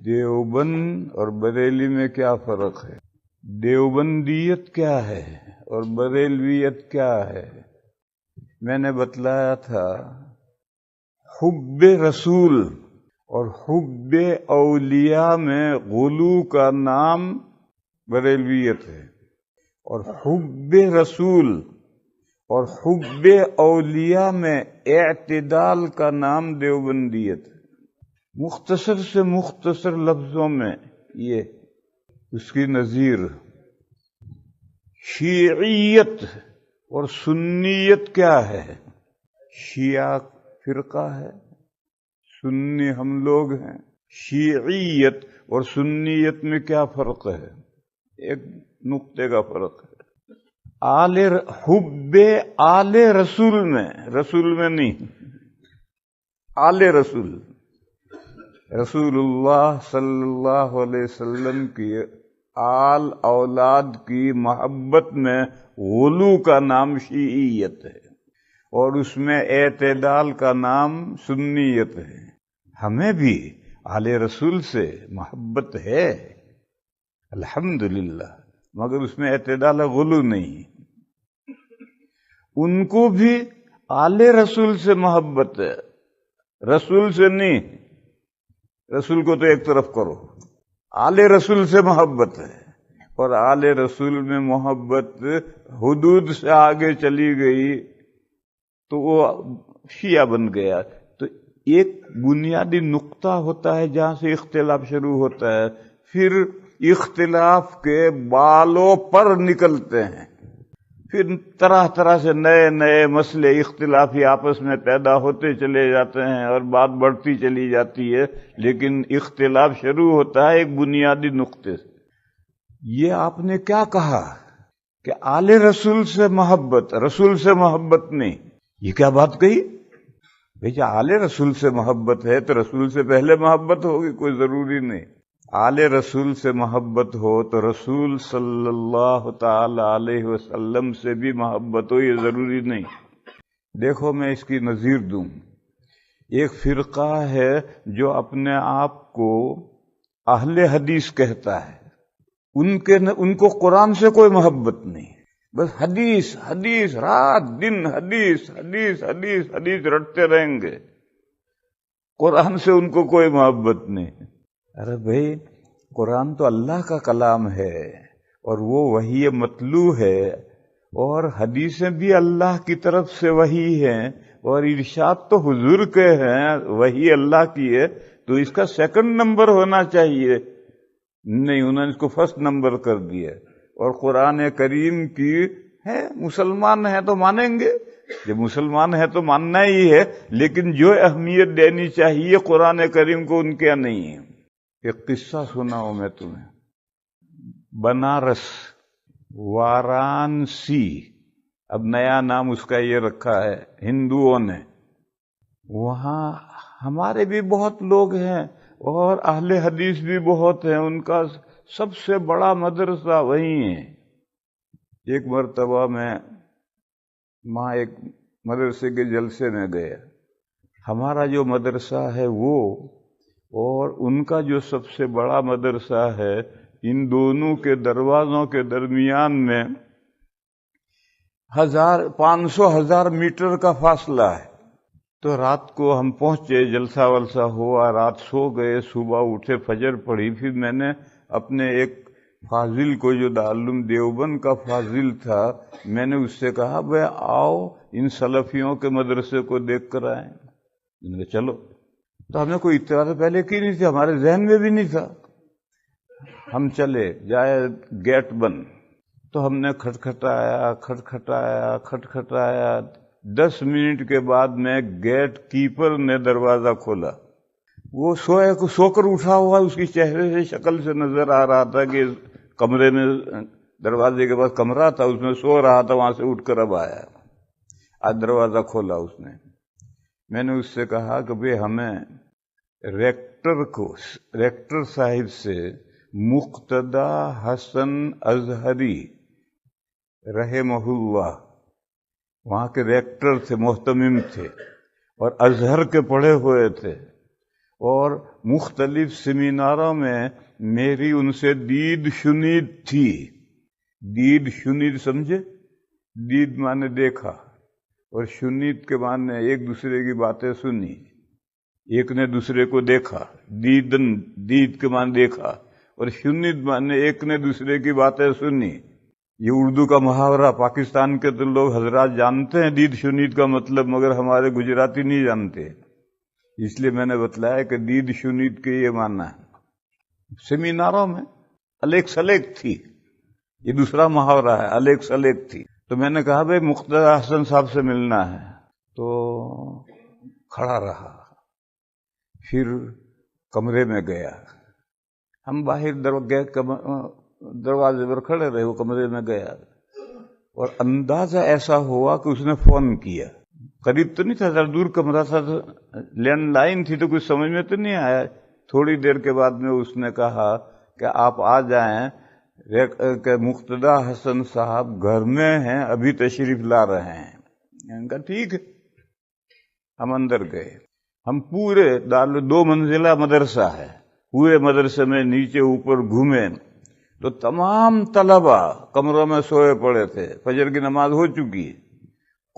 دیوبند اور بریلی میں کیا فرق ہے؟ دیوبندیت کیا ہے اور بریلویت کیا ہے؟ میں نے بتلایا تھا حب رسول اور حب اولیاء میں غلو کا نام بریلویت ہے، اور حب رسول اور حب اولیاء میں اعتدال کا نام دیوبندیت ہے۔ مختصر سے مختصر لفظوں میں یہ اس کی نظیر شیعیت اور سنیت کیا ہے؟ شیعہ فرقہ ہے، سنی ہم لوگ ہیں۔ شیعیت اور سنیت میں کیا فرق ہے؟ ایک نقطے کا فرق ہے۔ حب آل رسول میں نہیں، آل رسول، رسول اللہ صلی اللہ علیہ وسلم کی آل اولاد کی محبت میں غلو کا نام شیعیت ہے، اور اس میں اعتدال کا نام سنیت ہے۔ ہمیں بھی آل رسول سے محبت ہے الحمدللہ، مگر اس میں اعتدال غلو نہیں۔ ان کو بھی آل رسول سے محبت ہے، رسول سے نہیں۔ رسول کو تو ایک طرف کرو، آل رسول سے محبت ہے، اور آل رسول میں محبت حدود سے آگے چلی گئی تو وہ شیعہ بن گیا۔ تو ایک بنیادی نقطہ ہوتا ہے جہاں سے اختلاف شروع ہوتا ہے، پھر اختلاف کے بالوں پر نکلتے ہیں، پھر طرح طرح سے نئے نئے مسئلے اختلافی آپس میں پیدا ہوتے چلے جاتے ہیں اور بات بڑھتی چلی جاتی ہے، لیکن اختلاف شروع ہوتا ہے ایک بنیادی نقطے سے۔ یہ آپ نے کیا کہا کہ آل رسول سے محبت، رسول سے محبت نہیں، یہ کیا بات کہی؟ بھئی آل رسول سے محبت ہے تو رسول سے پہلے محبت ہوگی، کوئی ضروری نہیں۔ آل رسول سے محبت ہو تو رسول صلی اللہ تعالی علیہ وسلم سے بھی محبت ہو، یہ ضروری نہیں۔ دیکھو میں اس کی نظیر دوں، ایک فرقہ ہے جو اپنے آپ کو اہل حدیث کہتا ہے، ان کو قرآن سے کوئی محبت نہیں، بس حدیث حدیث، رات دن حدیث حدیث حدیث حدیث رٹتے رہیں گے، قرآن سے ان کو کوئی محبت نہیں۔ ارے بھائی قرآن تو اللہ کا کلام ہے اور وہ وحی مطلوع ہے، اور حدیثیں بھی اللہ کی طرف سے وحی ہیں، اور ارشاد تو حضور کے ہیں، وحی اللہ کی ہے، تو اس کا سیکنڈ نمبر ہونا چاہیے۔ نہیں، انہوں نے اس کو فرسٹ نمبر کر دیا، اور قرآن کریم کی ہے، مسلمان ہیں تو مانیں گے، جب مسلمان ہے تو ماننا ہی ہے، لیکن جو اہمیت دینی چاہیے قرآن کریم کو ان کے نہیں ہے۔ ایک قصہ سناؤں میں تمہیں، بنارس، وارانسی، اب نیا نام اس کا یہ رکھا ہے ہندوؤں نے، وہاں ہمارے بھی بہت لوگ ہیں اور اہل حدیث بھی بہت ہیں، ان کا سب سے بڑا مدرسہ وہیں ہے۔ ایک مرتبہ میں وہاں ایک مدرسے کے جلسے میں گیا، ہمارا جو مدرسہ ہے وہ اور ان کا جو سب سے بڑا مدرسہ ہے، ان دونوں کے دروازوں کے درمیان میں 500,000 میٹر کا فاصلہ ہے۔ تو رات کو ہم پہنچے، جلسہ ولسہ ہوا، رات سو گئے، صبح اٹھے، فجر پڑھی، پھر میں نے اپنے ایک فاضل کو جو دارالعلوم دیوبند کا فاضل تھا، میں نے اس سے کہا بھئی آؤ ان سلفیوں کے مدرسے کو دیکھ کر آئیں۔ میں نے کہا چلو، تو ہمیں کوئی اطلاع تو پہلے کی نہیں تھی، ہمارے ذہن میں بھی نہیں تھا۔ ہم چلے جائے، گیٹ بند، تو ہم نے کھٹکھٹایا کھٹکھٹایا کھٹکھٹایا، 10 منٹ کے بعد میں گیٹ کیپر نے دروازہ کھولا۔ وہ سو کر اٹھا ہوا، اس کی چہرے سے شکل سے نظر آ رہا تھا کہ کمرے میں، دروازے کے پاس کمرہ تھا، اس میں سو رہا تھا، وہاں سے اٹھ کر اب آیا، آج دروازہ کھولا اس نے۔ میں نے اس سے کہا کہ بھئی ہمیں ریکٹر صاحب سے مقتدی حسن اظہری رحمہ اللہ، وہاں کے ریکٹر تھے، محتمم تھے، اور ازہر کے پڑھے ہوئے تھے، اور مختلف سیمیناروں میں میری ان سے دید شنید تھی۔ دید شنید سمجھے؟ دید مانے دیکھا، اور شنید کے معنی ایک دوسرے کی باتیں سنی، ایک نے دوسرے کو دیکھا۔ دید کے معنی دیکھا، اور شنید معنی ایک نے دوسرے کی باتیں سنی۔ یہ اردو کا محاورہ پاکستان کے تو لوگ حضرات جانتے ہیں دید شنید کا مطلب، مگر ہمارے گجراتی نہیں جانتے، اس لیے میں نے بتلایا کہ دید شنید کے یہ معنی ہے۔ سیمیناروں میں الیک سلیک تھی، یہ دوسرا محاورہ ہے، الیک سلیک تھی۔ تو میں نے کہا بھائی مقتدی حسن صاحب سے ملنا ہے، تو کھڑا رہا، پھر کمرے میں گیا۔ ہم باہر دروازے پر کھڑے رہے، وہ کمرے میں گیا، اور اندازہ ایسا ہوا کہ اس نے فون کیا۔ قریب تو نہیں تھا، ذرا دور کمرہ تھا، لینڈ لائن تھی، تو کچھ سمجھ میں تو نہیں آیا۔ تھوڑی دیر کے بعد میں اس نے کہا کہ آپ آ جائیں کہ مقتدی حسن صاحب گھر میں ہیں، ابھی تشریف لا رہے ہیں۔ میں نے کہا ٹھیک ہے۔ ہم اندر گئے۔ ہم پورے 2 منزلہ مدرسہ ہے، پورے مدرسے میں نیچے اوپر گھومے تو تمام طلبہ کمروں میں سوئے پڑے تھے، فجر کی نماز ہو چکی،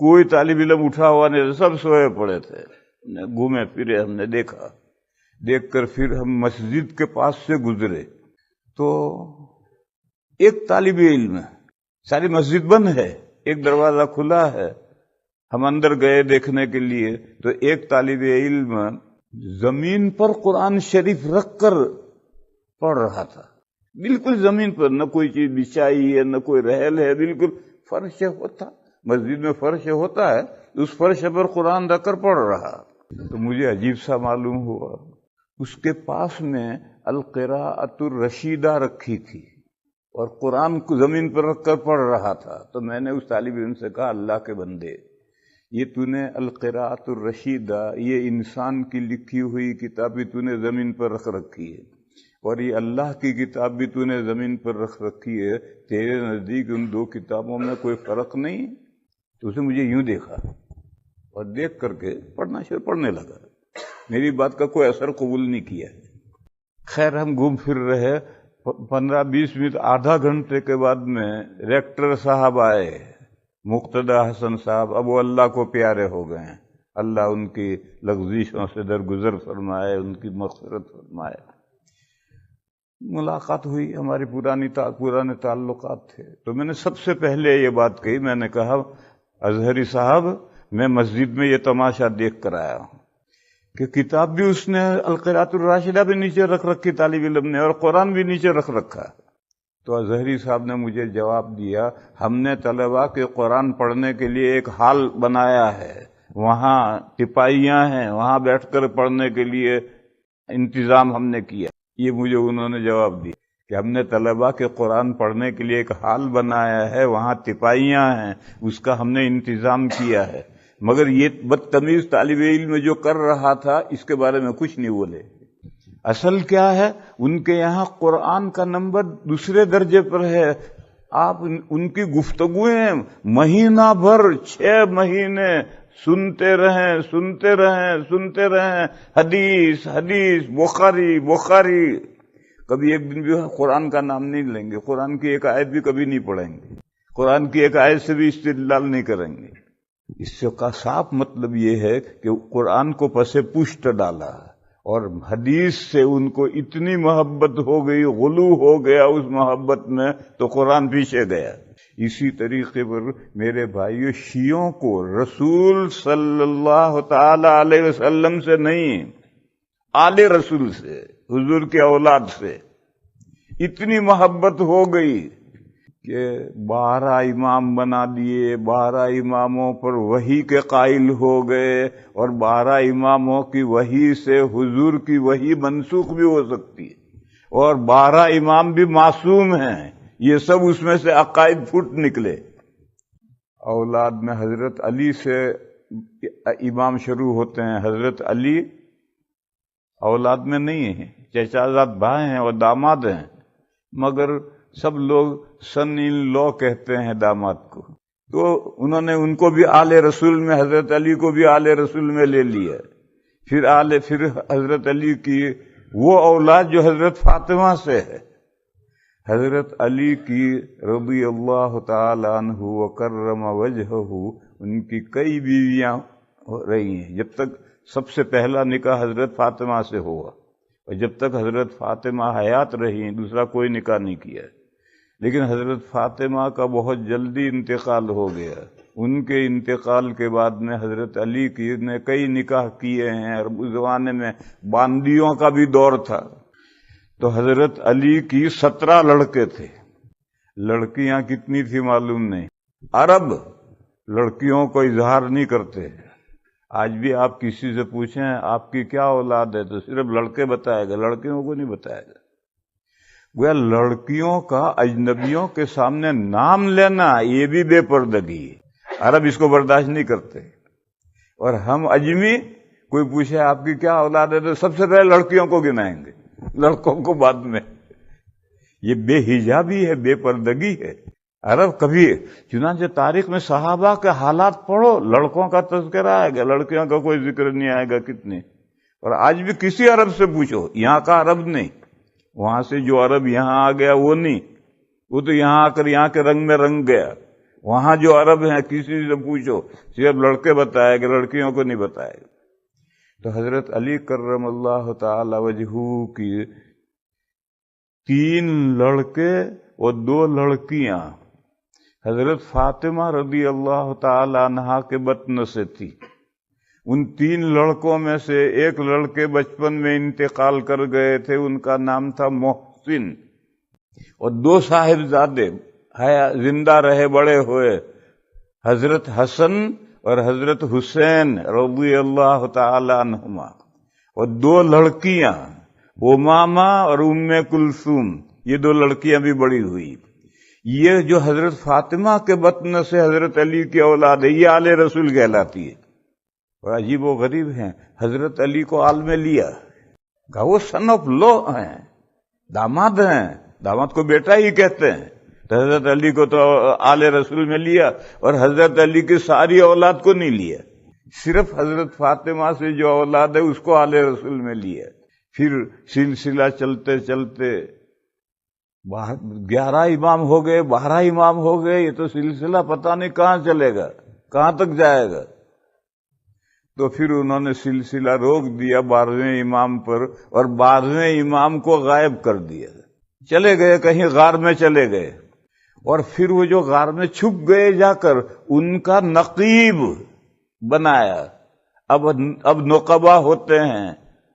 کوئی طالب علم اٹھا ہوا نہیں، سب سوئے پڑے تھے۔ گھومے پھرے، ہم نے دیکھا، دیکھ کر پھر ہم مسجد کے پاس سے گزرے تو ایک طالب علم، ساری مسجد بند ہے، ایک دروازہ کھلا ہے، ہم اندر گئے دیکھنے کے لیے، تو ایک طالب علم زمین پر قرآن شریف رکھ کر پڑھ رہا تھا، بالکل زمین پر، نہ کوئی چیز بچھائی ہے، نہ کوئی رحل ہے، بالکل فرش ہوتا، مسجد میں فرش ہوتا ہے، اس فرش پر قرآن رکھ کر پڑھ رہا۔ تو مجھے عجیب سا معلوم ہوا، اس کے پاس میں القراءۃ الرشیدہ رکھی تھی، اور قرآن کو زمین پر رکھ کر پڑھ رہا تھا۔ تو میں نے اس طالب علم سے کہا اللہ کے بندے، یہ تو نے القراءۃ الرشیدہ، یہ انسان کی لکھی ہوئی کتاب بھی تو نے زمین پر رکھ رکھی ہے، اور یہ اللہ کی کتاب بھی تو نے زمین پر رکھ رکھی ہے، تیرے نزدیک ان 2 کتابوں میں کوئی فرق نہیں؟ تو اسے مجھے یوں دیکھا، اور دیکھ کر کے پڑھنے لگا، میری بات کا کوئی اثر قبول نہیں کیا۔ خیر ہم گھوم پھر رہے، 15-20 منٹ، آدھا گھنٹے کے بعد میں ریکٹر صاحب آئے، مقتدی حسن صاحب، اب وہ اللہ کو پیارے ہو گئے ہیں، اللہ ان کی لغزشوں سے درگزر فرمائے، ان کی مغفرت فرمائے۔ ملاقات ہوئی، ہماری پرانے تعلقات تھے۔ تو میں نے سب سے پہلے یہ بات کہی، میں نے کہا اظہری صاحب، میں مسجد میں یہ تماشا دیکھ کر آیا ہوں کہ کتاب بھی اس نے القراءۃ الراشدہ بھی نیچے رکھ رکھی طالب علم نے، اور قرآن بھی نیچے رکھ رکھا۔ تو اظہری صاحب نے مجھے جواب دیا، ہم نے طلباء کے قرآن پڑھنے کے لیے ایک ہال بنایا ہے، وہاں ٹپائیاں ہیں، وہاں بیٹھ کر پڑھنے کے لیے انتظام ہم نے کیا۔ یہ مجھے انہوں نے جواب دی کہ ہم نے طلباء کے قرآن پڑھنے کے لیے ایک ہال بنایا ہے، وہاں ٹپائیاں ہیں، اس کا ہم نے انتظام کیا ہے، مگر یہ بدتمیز طالب علم جو کر رہا تھا اس کے بارے میں کچھ نہیں بولے۔ اصل کیا ہے، ان کے یہاں قرآن کا نمبر دوسرے درجے پر ہے، آپ ان کی گفتگویں مہینہ بھر 6 مہینے سنتے رہیں، حدیث بخاری، کبھی ایک دن بھی قرآن کا نام نہیں لیں گے، قرآن کی ایک آیت بھی کبھی نہیں پڑھیں گے، قرآن کی ایک آیت سے بھی استدلال نہیں کریں گے۔ اس سے کا صاف مطلب یہ ہے کہ قرآن کو پس پشت ڈالا، اور حدیث سے ان کو اتنی محبت ہو گئی، غلو ہو گیا اس محبت میں، تو قرآن پیچھے گیا۔ اسی طریقے پر میرے بھائیو، شیعوں کو رسول صلی اللہ تعالی علیہ وسلم سے نہیں، آل رسول سے، حضور کی اولاد سے اتنی محبت ہو گئی کہ 12 امام بنا دیے، 12 اماموں پر وحی کے قائل ہو گئے، اور 12 اماموں کی وحی سے حضور کی وحی منسوخ بھی ہو سکتی ہے، اور 12 امام بھی معصوم ہیں، یہ سب اس میں سے عقائد پھوٹ نکلے۔ اولاد میں حضرت علی سے امام شروع ہوتے ہیں، حضرت علی اولاد میں نہیں ہیں، چچا زاد بھائی ہیں اور داماد ہیں، مگر سب لوگ سن ان لو کہتے ہیں داماد کو، تو انہوں نے ان کو بھی آل رسول میں، حضرت علی کو بھی آل رسول میں لے لیا۔ پھر حضرت علی کی وہ اولاد جو حضرت فاطمہ سے ہے، حضرت علی کی رضی اللہ تعالی عنہ وکرم وجہہ، ان کی کئی بیویاں رہی ہیں، جب تک سب سے پہلا نکاح حضرت فاطمہ سے ہوا، اور جب تک حضرت فاطمہ حیات رہی دوسرا کوئی نکاح نہیں کیا، لیکن حضرت فاطمہ کا بہت جلدی انتقال ہو گیا۔ ان کے انتقال کے بعد میں حضرت علی کی نے کئی نکاح کیے ہیں، اور اس زمانے میں باندیوں کا بھی دور تھا، تو حضرت علی کی 17 لڑکے تھے۔ لڑکیاں کتنی تھی معلوم نہیں۔ عرب لڑکیوں کو اظہار نہیں کرتے۔ آج بھی آپ کسی سے پوچھیں آپ کی کیا اولاد ہے تو صرف لڑکے بتائے گا، لڑکیوں کو نہیں بتائے گا۔ گویا لڑکیوں کا اجنبیوں کے سامنے نام لینا یہ بھی بے پردگی ہے، عرب اس کو برداشت نہیں کرتے۔ اور ہم اجمی کوئی پوچھے آپ کی کیا اولاد ہے تو سب سے پہلے لڑکیوں کو گنائیں گے، لڑکوں کو بعد میں۔ یہ بے حجابی ہے، بے پردگی ہے۔ عرب کبھی، چنانچہ تاریخ میں صحابہ کے حالات پڑھو، لڑکوں کا تذکرہ آئے گا، لڑکیوں کا کوئی ذکر نہیں آئے گا کتنے۔ اور آج بھی کسی عرب سے پوچھو، یہاں کا عرب نہیں، وہاں سے جو عرب یہاں آ گیا وہ نہیں، وہ تو یہاں آ کر یہاں کے رنگ میں رنگ گیا۔ وہاں جو عرب ہیں کسی سے پوچھو صرف لڑکے بتائے گا، لڑکیوں کو نہیں بتائے گا۔ تو حضرت علی کرم اللہ تعالی وجہہ کی 3 لڑکے اور 2 لڑکیاں حضرت فاطمہ رضی اللہ تعالی عنہا کے بطن سے تھی۔ ان 3 لڑکوں میں سے ایک لڑکے بچپن میں انتقال کر گئے تھے، ان کا نام تھا محسن، اور 2 صاحبزادے زندہ رہے بڑے ہوئے، حضرت حسن اور حضرت حسین رضی اللہ تعالی عنہما، اور 2 لڑکیاں امامہ اور ام کلثوم، یہ 2 لڑکیاں بھی بڑی ہوئی۔ یہ جو حضرت فاطمہ کے بطن سے حضرت علی کی اولاد ہے، یہ آل رسول کہلاتی ہے۔ اور عجیب و غریب ہیں، حضرت علی کو آل میں لیا، کہا وہ سن آف لو ہیں، داماد ہیں، داماد کو بیٹا ہی کہتے ہیں، تو حضرت علی کو تو آل رسول میں لیا، اور حضرت علی کی ساری اولاد کو نہیں لیا، صرف حضرت فاطمہ سے جو اولاد ہے اس کو آل رسول میں لیا۔ پھر سلسلہ چلتے چلتے 11 امام ہو گئے، 12 امام ہو گئے، یہ تو سلسلہ پتہ نہیں کہاں چلے گا، کہاں تک جائے گا۔ تو پھر انہوں نے سلسلہ روک دیا 12ویں امام پر، اور 12ویں امام کو غائب کر دیا، چلے گئے کہیں غار میں چلے گئے، اور پھر وہ جو غار میں چھپ گئے جا کر ان کا نقیب بنایا۔ اب نقبہ ہوتے ہیں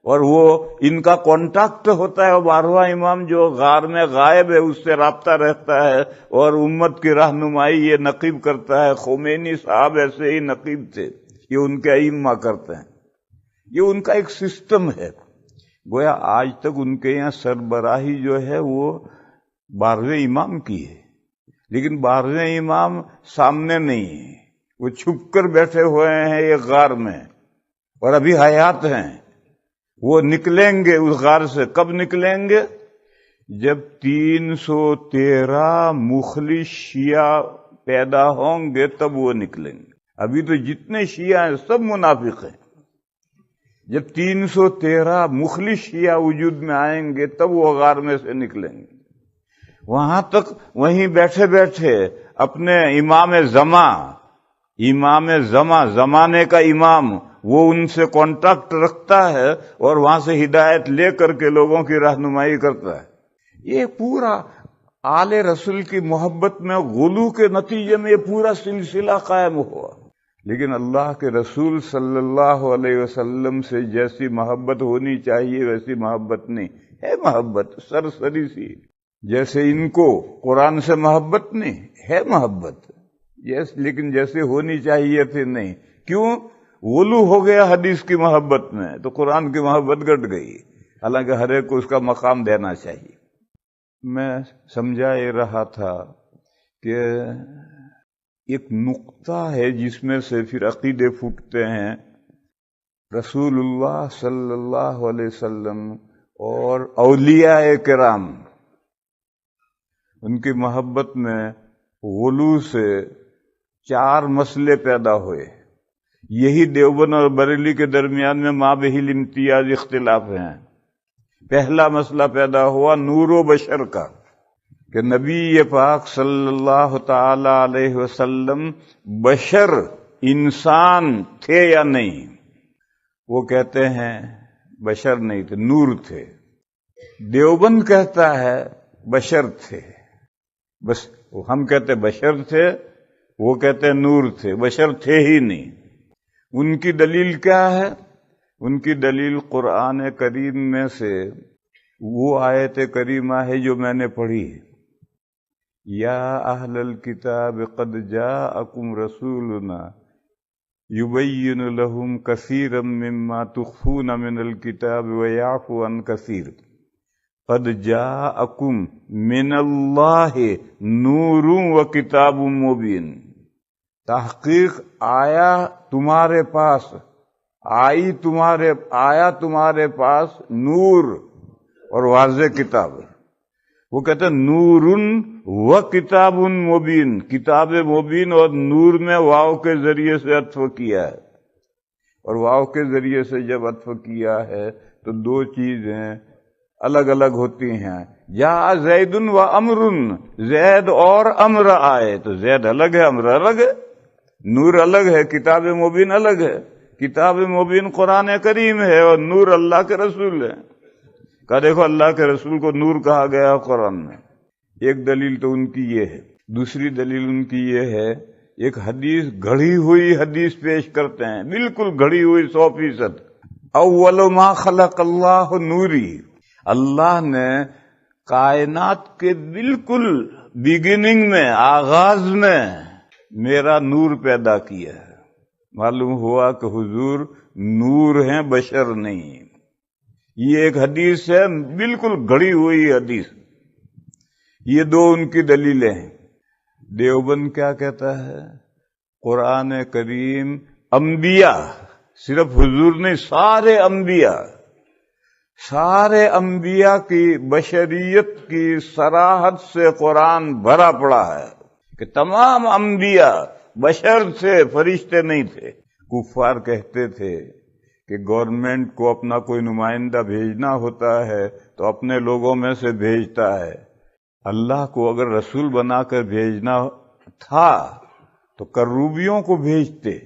اور وہ ان کا کانٹیکٹ ہوتا ہے، اور 12واں امام جو غار میں غائب ہے اس سے رابطہ رہتا ہے اور امت کی رہنمائی یہ نقیب کرتا ہے۔ خمینی صاحب ایسے ہی نقیب تھے، یہ ان کے ائمہ کرتے ہیں، یہ ان کا ایک سسٹم ہے۔ گویا آج تک ان کے یہاں سربراہی جو ہے وہ 12ویں امام کی ہے، لیکن 12ویں امام سامنے نہیں ہے، وہ چھپ کر بیٹھے ہوئے ہیں ایک غار میں، اور ابھی حیات ہیں۔ وہ نکلیں گے اس غار سے، کب نکلیں گے؟ جب 313 مخلص شیعہ پیدا ہوں گے تب وہ نکلیں گے۔ ابھی تو جتنے شیعہ ہیں سب منافق ہیں، جب 313 مخلص شیعہ وجود میں آئیں گے تب وہ غار میں سے نکلیں گے۔ وہاں تک وہیں بیٹھے بیٹھے اپنے امام زمانے کا امام، وہ ان سے کانٹیکٹ رکھتا ہے اور وہاں سے ہدایت لے کر کے لوگوں کی رہنمائی کرتا ہے۔ یہ پورا آل رسول کی محبت میں غلو کے نتیجے میں یہ پورا سلسلہ قائم ہوا۔ لیکن اللہ کے رسول صلی اللہ علیہ وسلم سے جیسی محبت ہونی چاہیے ویسی محبت نہیں ہے، محبت سرسری سی، جیسے ان کو قرآن سے محبت نہیں ہے، محبت لیکن جیسے ہونی چاہیے تھی نہیں۔ کیوں؟ غلو ہو گیا حدیث کی محبت میں تو قرآن کی محبت گٹ گئی، حالانکہ ہر ایک کو اس کا مقام دینا چاہیے۔ میں سمجھا یہ رہا تھا کہ ایک نقطہ ہے جس میں سے پھر عقیدے پھوٹتے ہیں۔ رسول اللہ صلی اللہ علیہ وسلم اور اولیاء کرام، ان کی محبت میں غلو سے 4 مسئلے پیدا ہوئے۔ یہی دیوبند اور بریلی کے درمیان میں مابہ الامتیاز اختلاف ہیں۔ پہلا مسئلہ پیدا ہوا نور و بشر کا، کہ نبی پاک صلی اللہ تعالی علیہ وسلم بشر انسان تھے یا نہیں؟ وہ کہتے ہیں بشر نہیں تھے، نور تھے۔ دیوبند کہتا ہے بشر تھے، بس ہم کہتے بشر تھے، وہ کہتے نور تھے، بشر تھے ہی نہیں۔ ان کی دلیل کیا ہے؟ ان کی دلیل قرآن کریم میں سے وہ آیت کریمہ ہے جو میں نے پڑھی، یا اہل الکتاب قد جاءکم رسولنا یبین لہم کثیرا مما تخفون من الکتاب ویعفو عن کثیر قد جاءکم من اللہ نور و کتاب مبین۔ تحقیق آیا تمہارے پاس، آیا تمہارے پاس نور اور واضح کتاب۔ وہ کہتے ہیں نور و کتاب مبین، کتاب مبین، اور نور میں واو کے ذریعے سے عطف کیا ہے، اور واو کے ذریعے سے جب عطف کیا ہے تو دو چیزیں الگ الگ ہوتی ہیں۔ یا زید و امر، زید اور امر آئے تو زید الگ ہے، امر الگ ہے، نور الگ ہے، کتاب مبین الگ ہے۔ کتاب مبین قرآن کریم ہے اور نور اللہ کے رسول ہے۔ کہا دیکھو اللہ کے رسول کو نور کہا گیا قرآن میں۔ ایک دلیل تو ان کی یہ ہے۔ دوسری دلیل ان کی یہ ہے، ایک حدیث، گھڑی ہوئی حدیث پیش کرتے ہیں، بالکل گھڑی ہوئی 100%۔ اول ما خلق اللہ نوری، اللہ نے کائنات کے بالکل بگننگ میں، آغاز میں میرا نور پیدا کیا ہے۔ معلوم ہوا کہ حضور نور ہیں، بشر نہیں۔ یہ ایک حدیث ہے، بالکل گھڑی ہوئی حدیث۔ یہ دو ان کی دلیلیں ہیں۔ دیوبند کیا کہتا ہے؟ قرآن کریم انبیاء، صرف حضور نہیں، سارے انبیاء کی بشریت کی صراحت سے قرآن بھرا پڑا ہے کہ تمام انبیاء بشر تھے، فرشتے نہیں تھے۔ کفار کہتے تھے کہ گورنمنٹ کو اپنا کوئی نمائندہ بھیجنا ہوتا ہے تو اپنے لوگوں میں سے بھیجتا ہے، اللہ کو اگر رسول بنا کر بھیجنا تھا تو کروبیوں کو بھیجتے،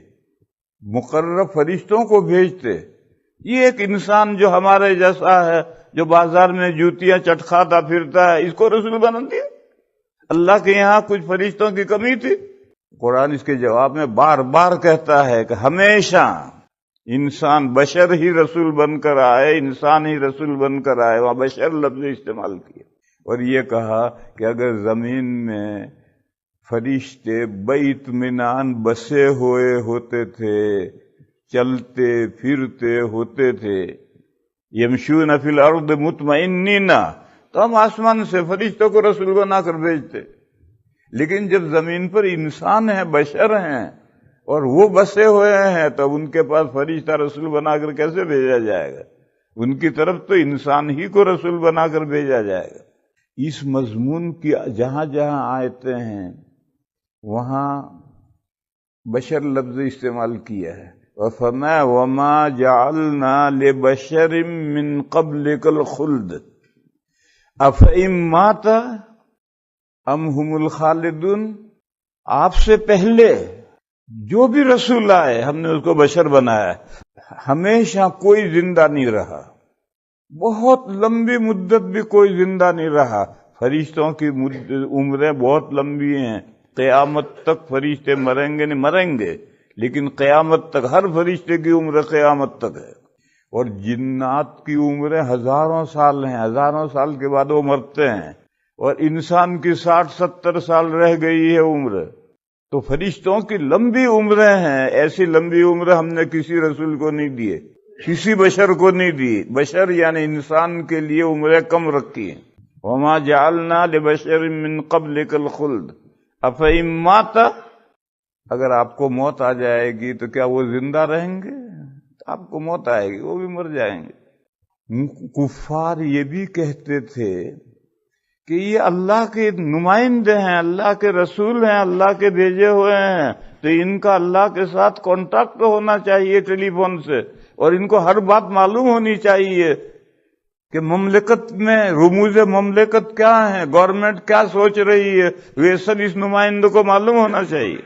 مقرب فرشتوں کو بھیجتے۔ یہ ایک انسان جو ہمارے جیسا ہے، جو بازار میں جوتیاں چٹکھاتا پھرتا ہے، اس کو رسول بنا دیا؟ اللہ کے یہاں کچھ فرشتوں کی کمی تھی؟ قرآن اس کے جواب میں بار بار کہتا ہے کہ ہمیشہ انسان بشر ہی رسول بن کر آئے، انسان ہی رسول بن کر آئے، وہاں بشر لفظ استعمال کیا۔ اور یہ کہا کہ اگر زمین میں فرشتے باطمینان بسے ہوئے ہوتے تھے، چلتے پھرتے ہوتے تھے، یمشون فی الارض مطمئنین، تو ہم آسمان سے فرشتوں کو رسول بنا کر بھیجتے۔ لیکن جب زمین پر انسان ہیں، بشر ہیں، اور وہ بسے ہوئے ہیں، تب ان کے پاس فرشتہ رسول بنا کر کیسے بھیجا جائے گا؟ ان کی طرف تو انسان ہی کو رسول بنا کر بھیجا جائے گا۔ اس مضمون کی جہاں جہاں آیتیں ہیں وہاں بشر لفظ استعمال کیا ہے۔ وَفَمَا وَمَا جَعَلْنَا لِبَشَرٍ مِّن قَبْلِكَ الْخُلْدَ أَفَإِن مَّاتَ أَمْ هُمُ الْخَالِدُونَ۔ آپ سے پہلے جو بھی رسول آئے ہم نے اس کو بشر بنایا، ہمیشہ کوئی زندہ نہیں رہا، بہت لمبی مدت بھی کوئی زندہ نہیں رہا۔ فرشتوں کی عمریں بہت لمبی ہیں، قیامت تک فرشتے مریں گے نہیں، مریں گے، لیکن قیامت تک ہر فرشتے کی عمر قیامت تک ہے۔ اور جنات کی عمریں ہزاروں سال ہیں، ہزاروں سال کے بعد وہ مرتے ہیں، اور انسان کی 60-70 سال رہ گئی ہے عمر۔ تو فرشتوں کی لمبی عمریں ہیں، ایسی لمبی عمر ہم نے کسی رسول کو نہیں دیے، کسی بشر کو نہیں دی۔ بشر یعنی انسان کے لیے عمریں کم رکھی ہیں۔ وَمَا جَعَلْنَا لِبَشَرٍ مِّن قَبْلِكَ الْخُلْدَ أَفَإِن مَّاتَ، اگر آپ کو موت آ جائے گی تو کیا وہ زندہ رہیں گے؟ آپ کو موت آئے گی، وہ بھی مر جائیں گے۔ کفار یہ بھی کہتے تھے کہ یہ اللہ کے نمائندے ہیں، اللہ کے رسول ہیں، اللہ کے بھیجے ہوئے ہیں، تو ان کا اللہ کے ساتھ کانٹیکٹ ہونا چاہیے ٹیلی فون سے، اور ان کو ہر بات معلوم ہونی چاہیے کہ مملکت میں رموز مملکت کیا ہیں، گورنمنٹ کیا سوچ رہی ہے، یہ سب اس نمائندوں کو معلوم ہونا چاہیے۔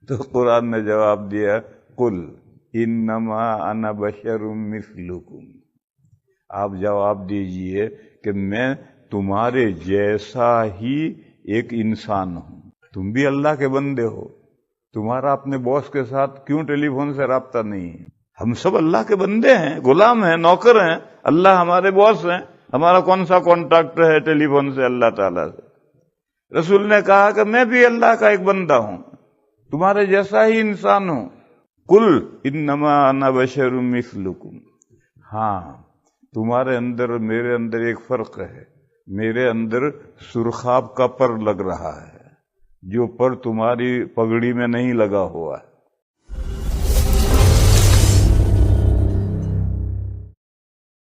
تو قرآن نے جواب دیا قل انما انا بشر مثلکم، آپ جواب دیجئے کہ میں تمہارے جیسا ہی ایک انسان ہوں، تم بھی اللہ کے بندے ہو، تمہارا اپنے باس کے ساتھ کیوں ٹیلی فون سے رابطہ نہیں ہے؟ ہم سب اللہ کے بندے ہیں، غلام ہیں، نوکر ہیں، اللہ ہمارے باس ہیں، ہمارا کون سا کانٹیکٹ ہے ٹیلی فون سے اللہ تعالیٰ سے؟ رسول نے کہا کہ میں بھی اللہ کا ایک بندہ ہوں، تمہارے جیسا ہی انسان ہوں۔ قل انما انا بشر مثلکم، ہاں تمہارے اندر اور میرے اندر ایک فرق ہے، میرے اندر سرخاب کا پر لگ رہا ہے، جو پر تمہاری پگڑی میں نہیں لگا ہوا ہے۔